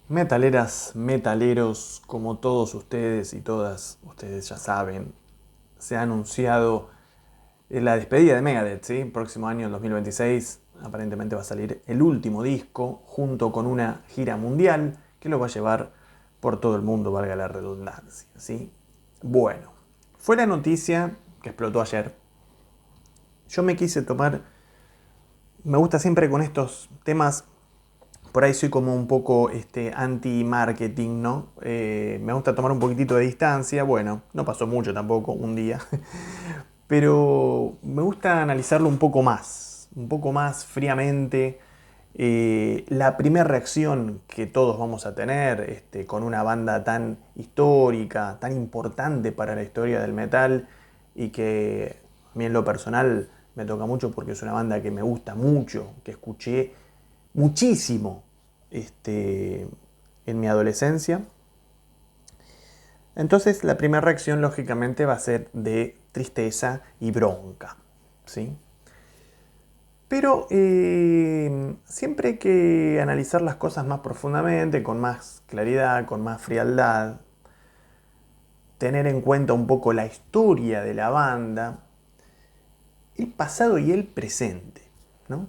Metaleras, metaleros, como todos ustedes y todas ustedes ya saben, se ha anunciado la despedida de Megadeth, ¿sí? Próximo año, en 2026, aparentemente va a salir el último disco, junto con una gira mundial que lo va a llevar por todo el mundo, valga la redundancia, ¿sí? Bueno, fue la noticia que explotó ayer. Yo me quise tomar, me gusta siempre con estos temas. Por ahí soy como un poco anti-marketing, ¿no? Me gusta tomar un poquitito de distancia. Bueno, no pasó mucho tampoco, un día. Pero me gusta analizarlo un poco más fríamente. La primera reacción que todos vamos a tener con una banda tan histórica, tan importante para la historia del metal y que a mí en lo personal me toca mucho porque es una banda que me gusta mucho, que escuché muchísimo en mi adolescencia. Entonces la primera reacción lógicamente va a ser de tristeza y bronca, ¿sí? Pero siempre hay que analizar las cosas más profundamente, con más claridad, con más frialdad, tener en cuenta un poco la historia de la banda, el pasado y el presente, ¿no?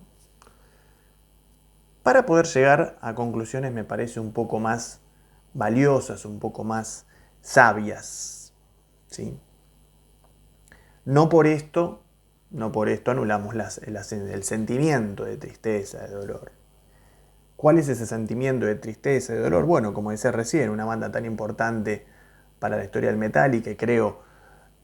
Para poder llegar a conclusiones me parece un poco más valiosas, un poco más sabias, ¿sí? No por esto, no por esto anulamos el sentimiento de tristeza, de dolor. ¿Cuál es ese sentimiento de tristeza, de dolor? Bueno, como decía recién, una banda tan importante para la historia del metal y que creo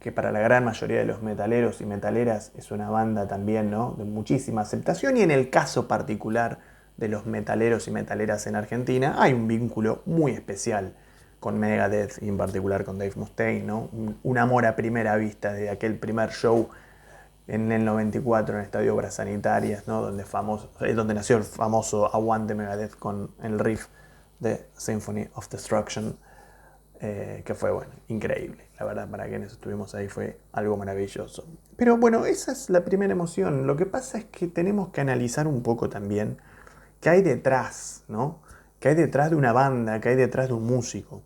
que para la gran mayoría de los metaleros y metaleras es una banda también, ¿no?, de muchísima aceptación, y en el caso particular de los metaleros y metaleras en Argentina hay un vínculo muy especial con Megadeth y en particular con Dave Mustaine, ¿no? Un amor a primera vista de aquel primer show en el 94 en el Estadio Obras Sanitarias, ¿no? Donde nació el famoso Aguante Megadeth con el riff de Symphony of Destruction, que fue, bueno, increíble. La verdad, para quienes estuvimos ahí fue algo maravilloso. Pero bueno, esa es la primera emoción. Lo que pasa es que tenemos que analizar un poco también qué hay detrás, ¿no? ¿Qué hay detrás de una banda? ¿Qué hay detrás de un músico?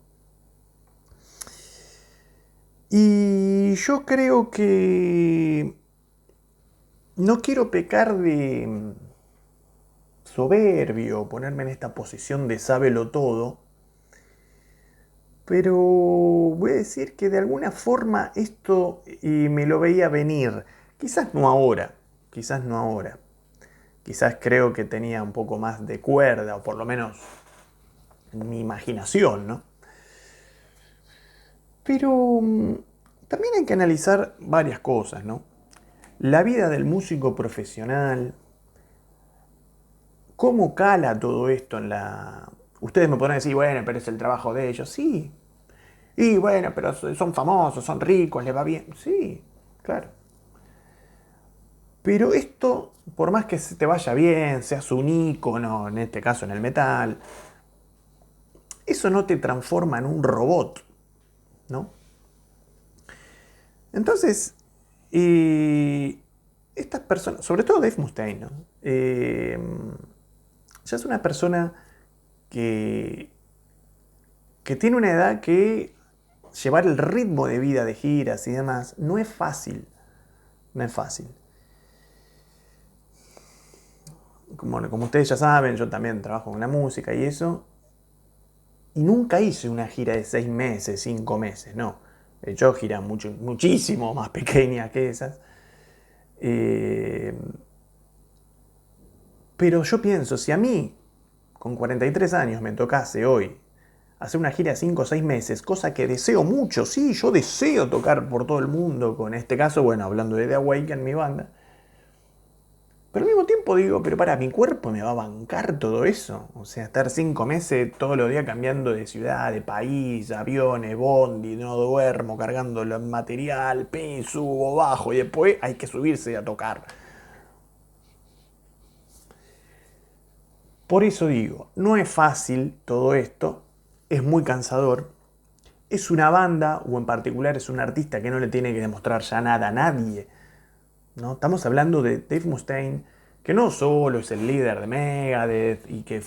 Y yo creo que no quiero pecar de soberbio, ponerme en esta posición de sábelo todo, pero voy a decir que de alguna forma esto me lo veía venir. Quizás no ahora, quizás no ahora. Quizás creo que tenía un poco más de cuerda, o por lo menos en mi imaginación, ¿no? Pero también hay que analizar varias cosas, ¿no? La vida del músico profesional, cómo cala todo esto en la... Ustedes me podrán decir, bueno, pero es el trabajo de ellos. Sí. Y bueno, pero son famosos, son ricos, les va bien. Sí, claro. Pero esto, por más que te vaya bien, seas un ícono, en este caso en el metal, eso no te transforma en un robot, ¿no? Entonces, estas personas, sobre todo Dave Mustaine, ¿no? Ya es una persona que, que tiene una edad que llevar el ritmo de vida de giras y demás no es fácil, no es fácil. Como ustedes ya saben, yo también trabajo con la música y eso, y nunca hice una gira de 6 meses, 5 meses, no. De hecho, giras muchísimo más pequeñas que esas. Eh, pero yo pienso, si a mí, con 43 años, me tocase hoy hacer una gira de 5 o 6 meses, cosa que deseo mucho, sí, yo deseo tocar por todo el mundo, con este caso, bueno, hablando de The Awaken, mi banda, pero al mismo tiempo digo, pero para, mi cuerpo me va a bancar todo eso. O sea, estar 5 meses todos los días cambiando de ciudad, de país, aviones, bondi, no duermo, cargando el material, subo, bajo y después hay que subirse a tocar. Por eso digo, no es fácil todo esto, es muy cansador. Es una banda, o en particular es un artista que no le tiene que demostrar ya nada a nadie, ¿no? Estamos hablando de Dave Mustaine, que no solo es el líder de Megadeth y que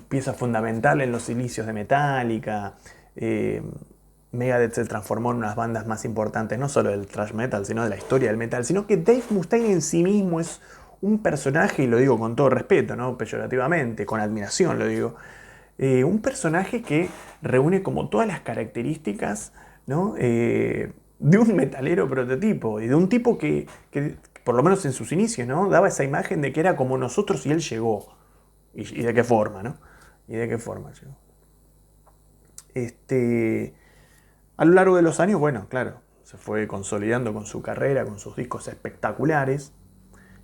pieza fundamental en los inicios de Metallica. Megadeth se transformó en una de las bandas más importantes, no solo del thrash metal, sino de la historia del metal, sino que Dave Mustaine en sí mismo es un personaje, y lo digo con todo respeto, no peyorativamente, con admiración lo digo, un personaje que reúne como todas las características, ¿no? De un metalero prototipo y de un tipo que, por lo menos en sus inicios, ¿no? Daba esa imagen de que era como nosotros y él llegó. Y de qué forma, ¿no? Y de qué forma llegó. A lo largo de los años, bueno, claro, se fue consolidando con su carrera, con sus discos espectaculares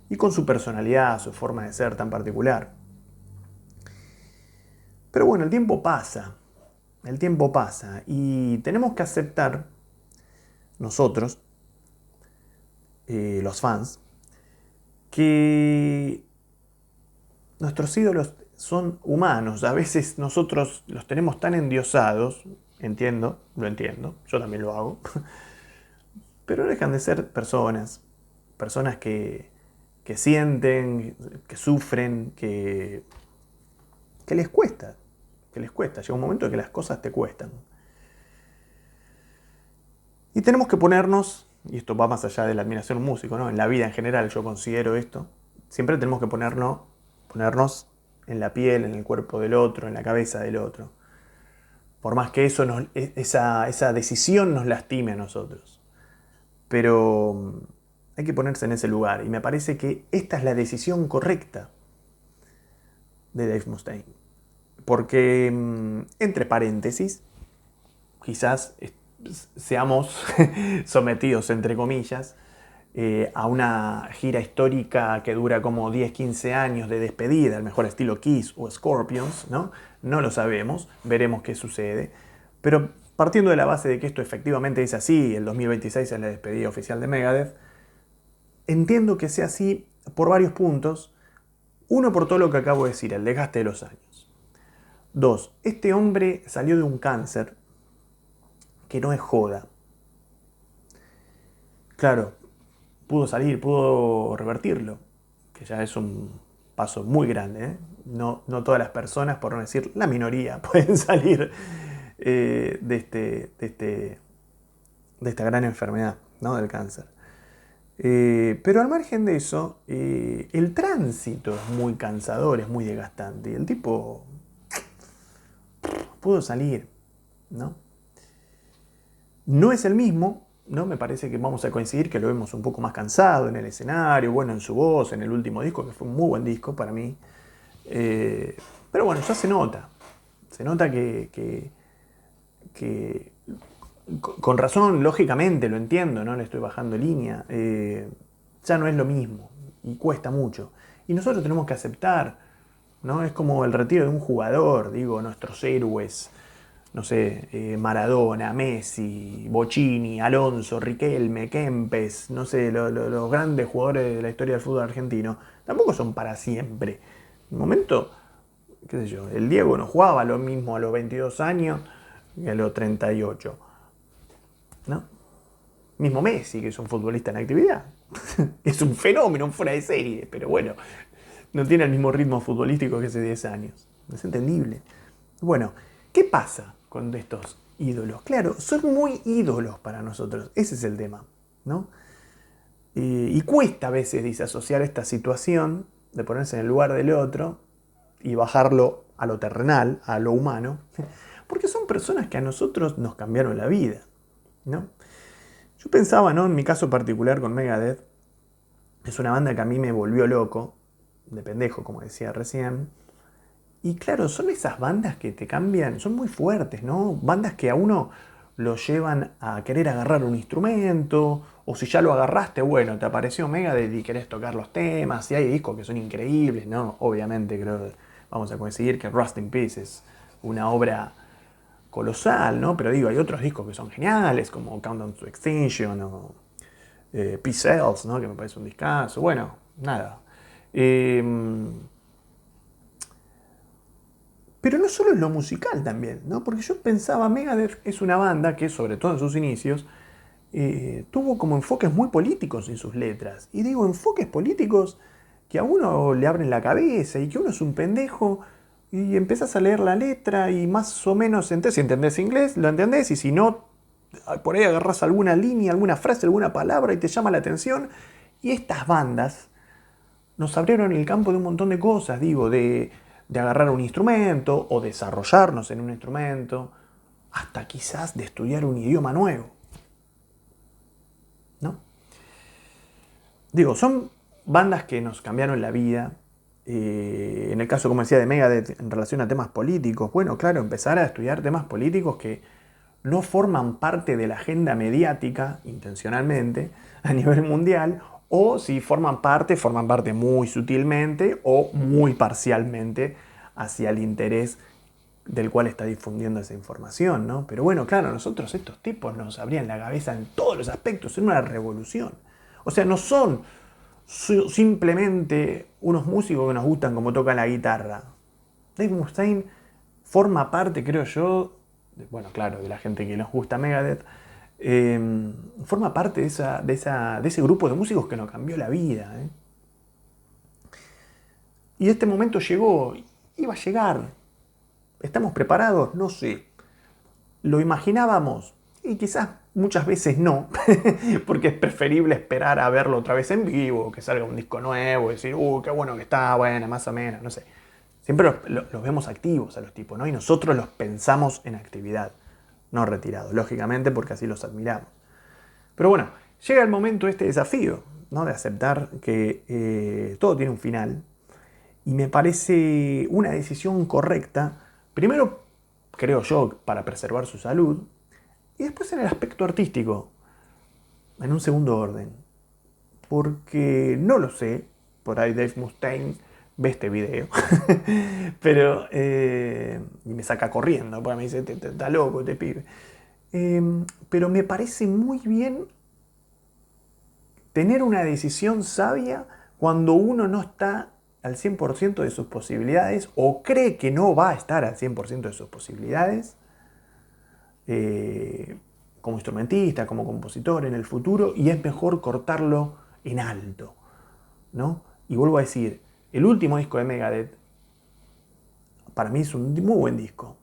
y con su personalidad, su forma de ser tan particular. Pero bueno, el tiempo pasa y tenemos que aceptar nosotros, los fans, que nuestros ídolos son humanos. A veces nosotros los tenemos tan endiosados, lo entiendo, yo también lo hago, pero no dejan de ser personas, personas que sienten, que sufren, que les cuesta, Llega un momento en que las cosas te cuestan. Y tenemos que ponernos, y esto va más allá de la admiración a un músico, ¿no? En la vida en general yo considero esto, siempre tenemos que ponernos en la piel, en el cuerpo del otro, en la cabeza del otro. Por más que esa decisión nos lastime a nosotros. Pero hay que ponerse en ese lugar. Y me parece que esta es la decisión correcta de Dave Mustaine. Porque, entre paréntesis, quizás seamos sometidos, entre comillas, a una gira histórica que dura como 10-15 años de despedida, al mejor estilo Kiss o Scorpions, ¿no? No lo sabemos, veremos qué sucede. Pero partiendo de la base de que esto efectivamente es así, el 2026 es la despedida oficial de Megadeth, entiendo que sea así por varios puntos. Uno, por todo lo que acabo de decir, el desgaste de los años. Dos, este hombre salió de un cáncer que no es joda. Claro, pudo salir, pudo revertirlo, que ya es un paso muy grande, ¿eh? No todas las personas, por no decir la minoría, pueden salir de esta gran enfermedad, ¿no? Del cáncer. Pero al margen de eso, el tránsito es muy cansador, es muy desgastante. Y el tipo pudo salir, ¿no? No es el mismo, ¿no? Me parece que vamos a coincidir que lo vemos un poco más cansado en el escenario, bueno, en su voz, en el último disco, que fue un muy buen disco para mí. Pero bueno, ya se nota que con razón, lógicamente, lo entiendo, no le estoy bajando línea, ya no es lo mismo y cuesta mucho. Y nosotros tenemos que aceptar, ¿no? Es como el retiro de un jugador, digo, nuestros héroes, no sé, Maradona, Messi, Bocini, Alonso, Riquelme, Kempes, no sé, los grandes jugadores de la historia del fútbol argentino, tampoco son para siempre. En un momento, qué sé yo, el Diego no jugaba lo mismo a los 22 años que a los 38, ¿no? Mismo Messi, que es un futbolista en actividad, es un fenómeno, un fuera de serie, pero bueno, no tiene el mismo ritmo futbolístico que hace 10 años. Es entendible. Bueno, ¿qué pasa con estos ídolos? Claro, son muy ídolos para nosotros. Ese es el tema, ¿no? Y cuesta a veces disasociar esta situación de ponerse en el lugar del otro y bajarlo a lo terrenal, a lo humano, porque son personas que a nosotros nos cambiaron la vida, ¿no? Yo pensaba, ¿no? En mi caso particular con Megadeth, es una banda que a mí me volvió loco, de pendejo, como decía recién. Y claro, son esas bandas que te cambian, son muy fuertes, ¿no? Bandas que a uno lo llevan a querer agarrar un instrumento, o si ya lo agarraste, bueno, te apareció Megadeth y querés tocar los temas, y hay discos que son increíbles, ¿no? Obviamente creo que vamos a coincidir que Rust in Peace es una obra colosal, ¿no? Pero digo, hay otros discos que son geniales, como Countdown to Extinction o Peace Cells, ¿no? Que me parece un discazo. Bueno, nada. Pero no solo en lo musical también, ¿no? Porque yo pensaba, Megadeth es una banda que, sobre todo en sus inicios, tuvo como enfoques muy políticos en sus letras. Y digo, enfoques políticos que a uno le abren la cabeza y que uno es un pendejo y empezás a leer la letra y más o menos si entendés inglés, lo entendés, y si no, por ahí agarrás alguna línea, alguna frase, alguna palabra y te llama la atención. Y estas bandas nos abrieron el campo de un montón de cosas, digo, de agarrar un instrumento o desarrollarnos en un instrumento, hasta quizás de estudiar un idioma nuevo, ¿no? Digo, son bandas que nos cambiaron la vida. En el caso, como decía, de Megadeth en relación a temas políticos, bueno, claro, empezar a estudiar temas políticos que no forman parte de la agenda mediática intencionalmente a nivel mundial, o si forman parte muy sutilmente o muy parcialmente hacia el interés del cual está difundiendo esa información, ¿no? Pero bueno, claro, nosotros estos tipos nos abrían la cabeza en todos los aspectos, en una revolución. O sea, no son simplemente unos músicos que nos gustan como tocan la guitarra. Dave Mustaine forma parte, creo yo, bueno, claro, de la gente que nos gusta Megadeth, forma parte de ese grupo de músicos que nos cambió la vida. Y este momento llegó, iba a llegar. ¿Estamos preparados? No sé. ¿Lo imaginábamos? Y quizás muchas veces no, porque es preferible esperar a verlo otra vez en vivo, que salga un disco nuevo, y decir, qué bueno que está, bueno, más o menos, no sé. Siempre los vemos activos a los tipos, ¿no? Y nosotros los pensamos en actividad, no retirados, lógicamente, porque así los admiramos. Pero bueno, llega el momento este desafío, ¿no? De aceptar que todo tiene un final. Y me parece una decisión correcta, primero, creo yo, para preservar su salud, y después en el aspecto artístico, en un segundo orden. Porque no lo sé, por ahí Dave Mustaine ve este video, pero y me saca corriendo, porque me dice, está loco este pibe. Pero me parece muy bien tener una decisión sabia cuando uno no está al 100% de sus posibilidades o cree que no va a estar al 100% de sus posibilidades, como instrumentista, como compositor en el futuro, y es mejor cortarlo en alto, ¿no? Y vuelvo a decir, el último disco de Megadeth para mí es un muy buen disco.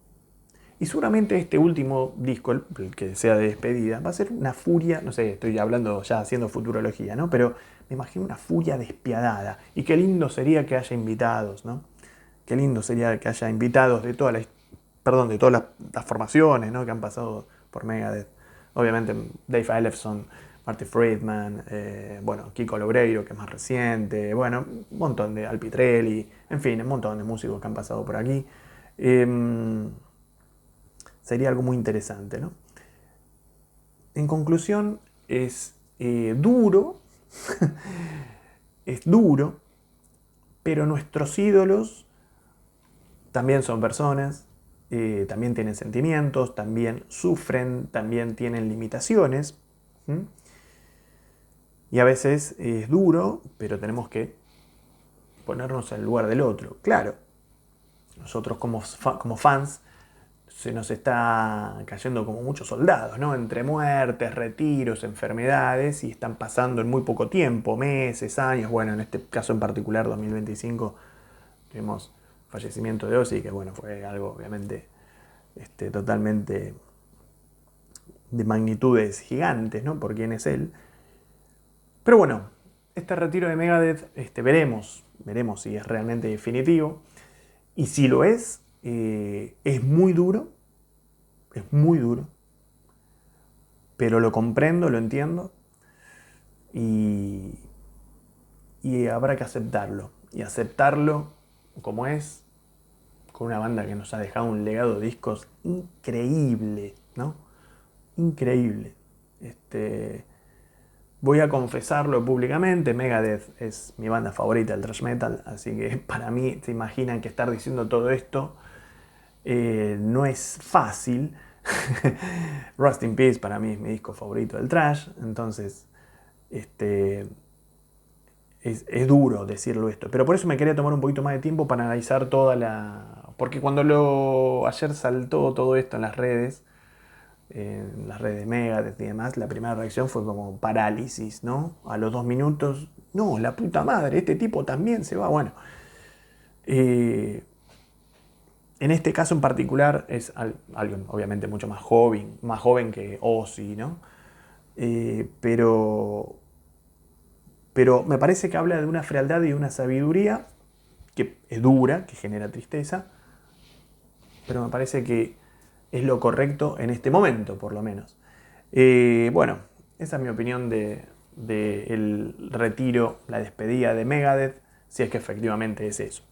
Y seguramente este último disco, el que sea de despedida, va a ser una furia, no sé, estoy hablando ya haciendo futurología, ¿no? Pero me imagino una furia despiadada. Y qué lindo sería que haya invitados, ¿no? Qué lindo sería que haya invitados de todas las formaciones, ¿no? Que han pasado por Megadeth. Obviamente Dave Ellefson, Marty Friedman, bueno, Kiko Loureiro, que es más reciente, bueno, un montón de Al Pitrelli, en fin, un montón de músicos que han pasado por aquí. Sería algo muy interesante, ¿no? En conclusión, es duro, es duro, pero nuestros ídolos también son personas, también tienen sentimientos, también sufren, también tienen limitaciones. Y a veces es duro, pero tenemos que ponernos en el lugar del otro. Claro, nosotros como fans se nos está cayendo como muchos soldados, ¿no? Entre muertes, retiros, enfermedades, y están pasando en muy poco tiempo, meses, años. Bueno, en este caso en particular, 2025, tuvimos fallecimiento de Ozzy, que bueno, fue algo obviamente totalmente de magnitudes gigantes, ¿no? Por quién es él. Pero bueno, este retiro de Megadeth, veremos si es realmente definitivo. Y si lo es muy duro, pero lo comprendo, lo entiendo, y habrá que aceptarlo. Y aceptarlo como es, con una banda que nos ha dejado un legado de discos increíble, ¿no? Increíble. Voy a confesarlo públicamente, Megadeth es mi banda favorita del thrash metal, así que para mí, se imaginan que estar diciendo todo esto no es fácil. Rust in Peace para mí es mi disco favorito del thrash, entonces es duro decirlo esto, pero por eso me quería tomar un poquito más de tiempo para analizar toda la... Porque cuando ayer saltó todo esto en las redes de Megadeth y demás, la primera reacción fue como parálisis, ¿no? A los 2 minutos, no, la puta madre, este tipo también se va, bueno. En este caso en particular es alguien obviamente mucho más joven que Ozzy, ¿no? Pero me parece que habla de una frialdad y una sabiduría que es dura, que genera tristeza, pero me parece que es lo correcto en este momento, por lo menos. Bueno, esa es mi opinión de el retiro, la despedida de Megadeth, si es que efectivamente es eso.